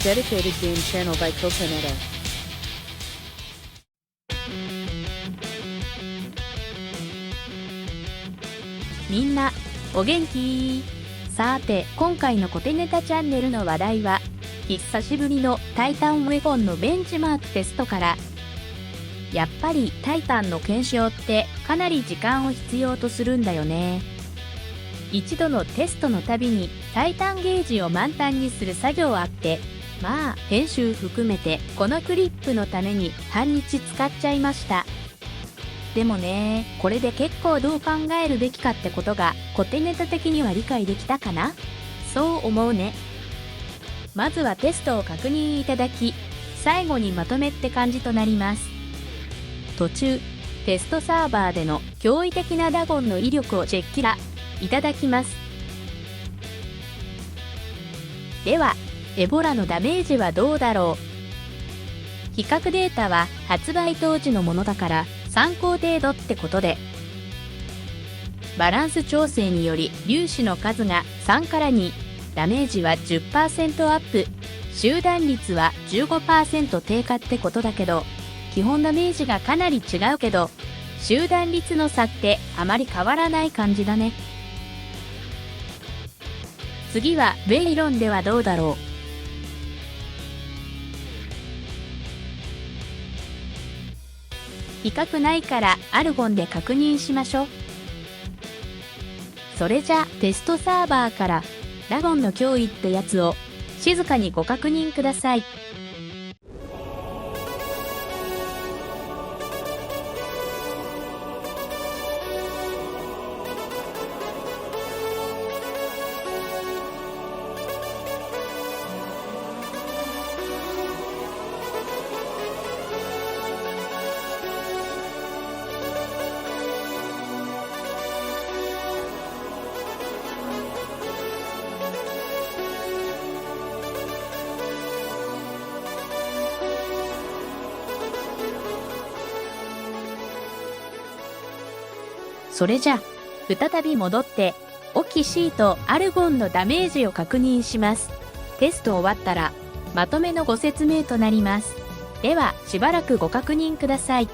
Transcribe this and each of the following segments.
dedicated game channel by Kotaneta.みんなお元気？さて今回のコテネタチャンネルの話題は久しぶりのタイタンウェポンのベンチマークテストから。やっぱりタイタンの検証ってかなり時間を必要とするんだよね。一度のテストのたびにタイタンゲージを満タンにする作業あって、まあ編集含めてこのクリップのために半日使っちゃいました。でもね、これで結構どう考えるべきかってことがコテネタ的には理解できたかな？そう思うね。まずはテストを確認いただき、最後にまとめって感じとなります。途中、テストサーバーでの驚異的なダゴンの威力をチェッキラいただきます。では、エボラのダメージはどうだろう？比較データは発売当時のものだから参考程度ってことで、バランス調整により粒子の数が3から2、ダメージは 10% アップ、集団率は 15% 低下ってことだけど、基本ダメージがかなり違うけど、集団率の差ってあまり変わらない感じだね。次はベイロンではどうだろう？比較ないからアルゴンで確認しましょう。それじゃテストサーバーからダゴンの脅威ってやつを静かにご確認ください。それじゃ再び戻ってオキシーとアルゴンのダメージを確認します。テスト終わったらまとめのご説明となります。ではしばらくご確認ください。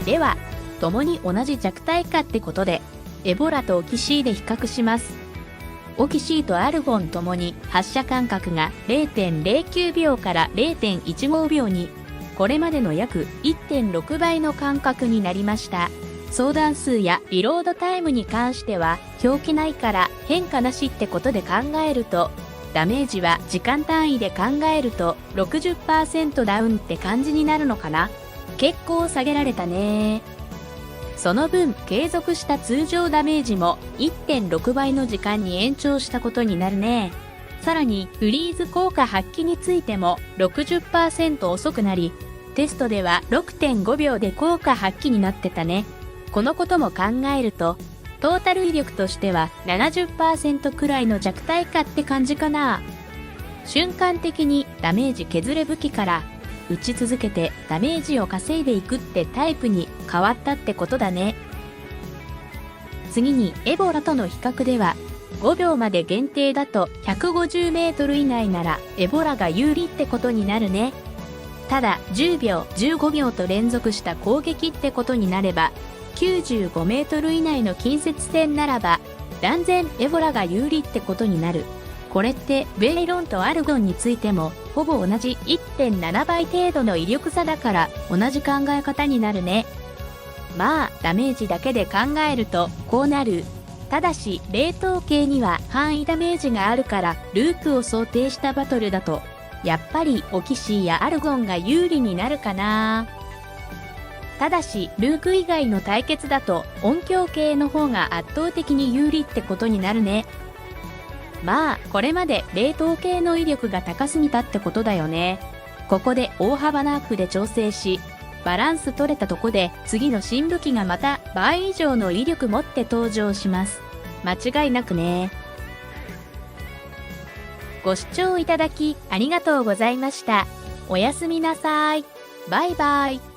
では、共に同じ弱体化ってことで、エボラとオキシーで比較します。オキシーとアルゴンともに発射間隔が 0.09 秒から 0.15 秒に、これまでの約 1.6 倍の間隔になりました。相談数やリロードタイムに関しては表記ないから変化なしってことで考えると、ダメージは時間単位で考えると 60% ダウンって感じになるのかな。結構下げられたね。その分継続した通常ダメージも 1.6 倍の時間に延長したことになるね。さらにフリーズ効果発揮についても 60% 遅くなり、テストでは 6.5 秒で効果発揮になってたね。このことも考えるとトータル威力としては 70% くらいの弱体化って感じかな。瞬間的にダメージ削れ武器から打ち続けてダメージを稼いでいくってタイプに変わったってことだね。次にエボラとの比較では、5秒まで限定だと150メートル以内ならエボラが有利ってことになるね。ただ10秒、15秒と連続した攻撃ってことになれば、95メートル以内の近接戦ならば断然エボラが有利ってことになる。これってベイロンとアルゴンについてもほぼ同じ 1.7 倍程度の威力差だから同じ考え方になるね。まあダメージだけで考えるとこうなる。ただし冷凍系には範囲ダメージがあるからループを想定したバトルだとやっぱりオキシーやアルゴンが有利になるかな。ただし、ルーク以外の対決だと音響系の方が圧倒的に有利ってことになるね。まあ、これまで冷凍系の威力が高すぎたってことだよね。ここで大幅なアップで調整し、バランス取れたとこで次の新武器がまた倍以上の威力持って登場します。間違いなくね。ご視聴いただきありがとうございました。おやすみなさい。バイバイ。